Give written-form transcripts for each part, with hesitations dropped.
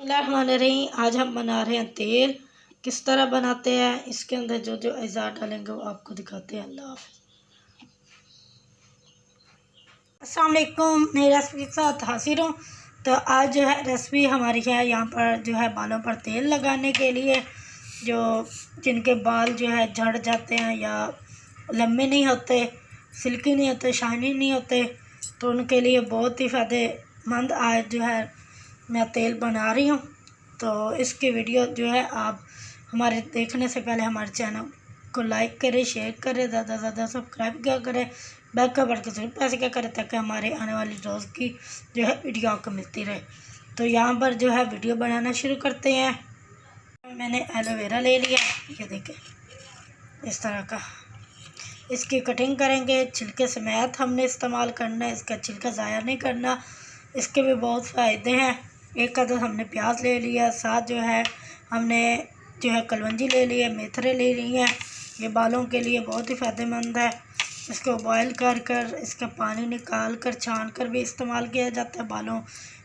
बिस्मिल्लाहिर्रहमानिर्रहीम। आज हम बना रहे हैं तेल। किस तरह बनाते हैं, इसके अंदर जो जो अज़ा डालेंगे वो आपको दिखाते हैं। अल्लाह हाफ़िज़। अस्सलाम वालेकुम, नई रेसिपी के साथ हाजिर हूँ। तो आज जो है रेसिपी हमारी है यहाँ पर जो है बालों पर तेल लगाने के लिए, जो जिनके बाल जो है झड़ जाते हैं या लंबे नहीं होते, सिल्की नहीं होते, शाइनी नहीं होते, तो उनके लिए बहुत ही फ़ायदेमंद आज जो है मैं तेल बना रही हूँ। तो इसकी वीडियो जो है आप हमारे देखने से पहले हमारे चैनल को लाइक करें, शेयर करें, ज़्यादा से ज़्यादा सब्सक्राइब क्या करें, बेल का बटन जरूर प्रेस क्या करें ताकि हमारे आने वाली रोज़ की जो है वीडियो आपको मिलती रहे। तो यहाँ पर जो है वीडियो बनाना शुरू करते हैं। मैंने एलोवेरा ले लिया, ये देखें इस तरह का। इसकी कटिंग करेंगे, छिलके समेत हमने इस्तेमाल करना है, इसका छिलका ज़ाया नहीं करना। इसके भी बहुत फ़ायदे हैं। एक अदद हमने प्याज ले लिया, साथ जो है हमने जो है कलवंजी ले ली है, मेथरे ले ली हैं। ये बालों के लिए बहुत ही फ़ायदेमंद है। इसको बॉयल कर इसका पानी निकाल कर छान कर भी इस्तेमाल किया जाता है। बालों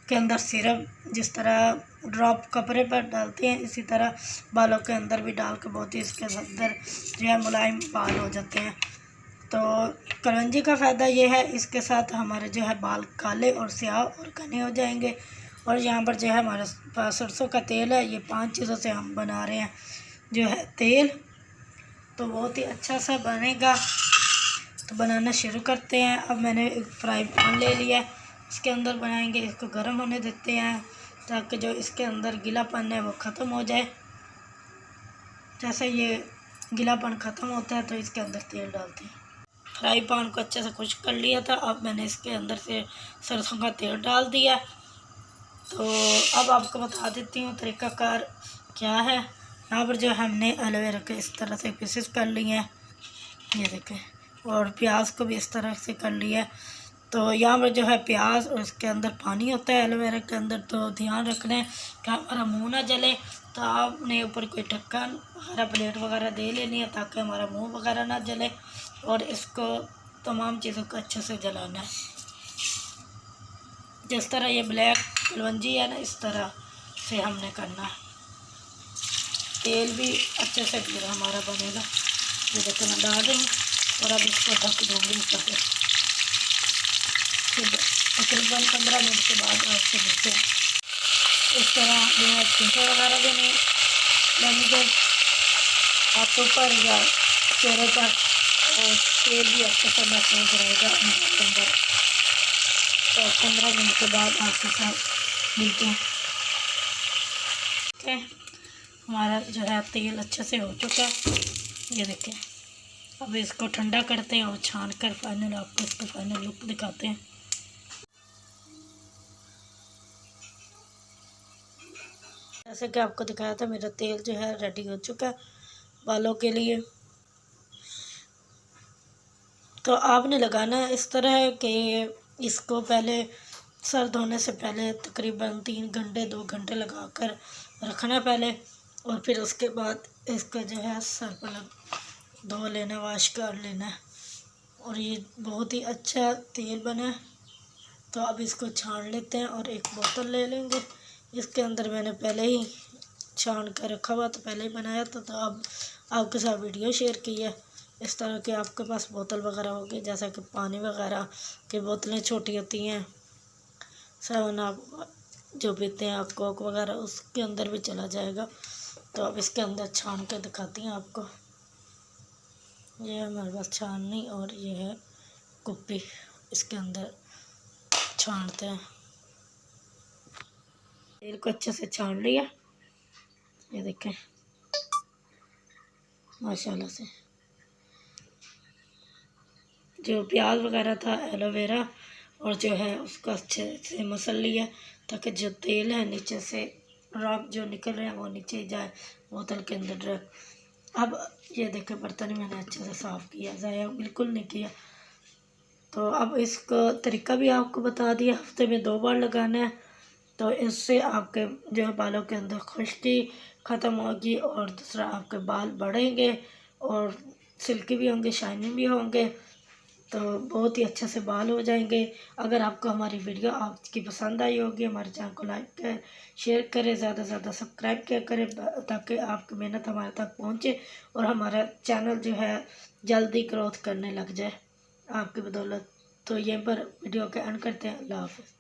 के अंदर सिरप जिस तरह ड्रॉप कपड़े पर डालते हैं, इसी तरह बालों के अंदर भी डाल कर बहुत ही इसके अंदर जो है मुलायम बाल हो जाते हैं। तो कलवंजी का फ़ायदा ये है, इसके साथ हमारे जो है बाल काले और स्याह और घने हो जाएंगे। और यहाँ पर जो है हमारे पास सरसों का तेल है। ये 5 चीज़ों से हम बना रहे हैं जो है तेल, तो बहुत ही अच्छा सा बनेगा। तो बनाना शुरू करते हैं। अब मैंने एक फ्राई पैन ले लिया है, इसके अंदर बनाएंगे। इसको गर्म होने देते हैं ताकि जो इसके अंदर गीलापन है वो ख़त्म हो जाए। जैसे ये गीलापन ख़त्म होता है तो इसके अंदर तेल डालते हैं। फ्राई पैन को अच्छे से खुश्क कर लिया था। अब मैंने इसके अंदर से सरसों का तेल डाल दिया। तो अब आपको बता देती हूँ तरीक़ाकार क्या है। यहाँ पर जो हमने एलोवेरा के इस तरह से पीसेस कर लिए हैं, ये देखें, और प्याज को भी इस तरह से कर लिया है। तो यहाँ पर जो है प्याज और इसके अंदर पानी होता है एलोवेरा के अंदर, तो ध्यान रखना है कि हमारा मुंह ना जले। तो आपने ऊपर कोई ढक्कन वगैरह प्लेट वगैरह दे लेनी है ताकि हमारा मुंह वगैरह ना जले। और इसको तमाम चीज़ों को अच्छे से जलाना है। जिस तरह ये ब्लैक कलवंजी है ना, इस तरह से हमने करना है। तेल भी अच्छे से फिर हमारा बनेगा। ये देखो मैं डाल रही हूँ और अब इसको ढक दूँगी ऊपर से। फिर तकरीबन 15 मिनट के बाद आपसे मिलते हैं। इस तरह जो है छींटे वगैरह भी नहीं लगेंगे हाथों पर या चेहरे पर, और तेल भी अच्छे से महसूस रहेगा अंदर। तो 15 मिनट के बाद आपके साथ मिलते हैं। ठीक है, हमारा जो है तेल अच्छे से हो चुका है, ये देखें। अब इसको ठंडा करते हैं और छान कर फाइनल आपको इसका फाइनल लुक दिखाते हैं। जैसे कि आपको दिखाया था, मेरा तेल जो है रेडी हो चुका है बालों के लिए। तो आपने लगाना है इस तरह है कि इसको पहले सर धोने से पहले तकरीबन 3 घंटे 2 घंटे लगा कर रखना पहले, और फिर उसके बाद इसका जो है सर पर धो लेना, वॉश कर लेना है। और ये बहुत ही अच्छा तेल बना है। तो अब इसको छान लेते हैं और एक बोतल ले लेंगे। इसके अंदर मैंने पहले ही छान कर रखा हुआ, तो पहले ही बनाया था, तो अब आपके साथ वीडियो शेयर की है। इस तरह के आपके पास बोतल वगैरह होगी, जैसा कि पानी वगैरह की बोतलें छोटी होती हैं, 7 आप जो पीते हैं आप कोक वगैरह, उसके अंदर भी चला जाएगा। तो अब इसके अंदर छान कर दिखाती हैं आपको। ये है हमारे पास छाननी और ये है कुप्पी, इसके अंदर छानते हैं। तेल को अच्छे से छान लिया, ये देखें माशाल्लाह से। जो प्याज वगैरह था, एलोवेरा और जो है उसको अच्छे से मसल लिया ताकि जो तेल है नीचे से ड्रॉप जो निकल रहे हैं वो नीचे जाए बोतल के अंदर डायरेक्ट। अब ये देखें बर्तन मैंने अच्छे से साफ़ किया, ज़ाया बिल्कुल नहीं किया। तो अब इसका तरीका भी आपको बता दिया, हफ्ते में 2 बार लगाना है। तो इससे आपके जो है बालों के अंदर खुश्की ख़त्म होगी, और दूसरा आपके बाल बढ़ेंगे और सिल्की भी होंगे, शाइनी भी होंगे। तो बहुत ही अच्छे से बाल हो जाएंगे। अगर आपको हमारी वीडियो आपकी पसंद आई होगी, हमारे चैनल को लाइक करें, शेयर करें, ज़्यादा से ज़्यादा सब्सक्राइब किया करें ताकि आपकी मेहनत हमारे तक पहुँचे और हमारा चैनल जो है जल्दी ग्रोथ करने लग जाए आपकी बदौलत। तो यहीं पर वीडियो के एंड करते हैं। अल्लाह हाफ़िज़।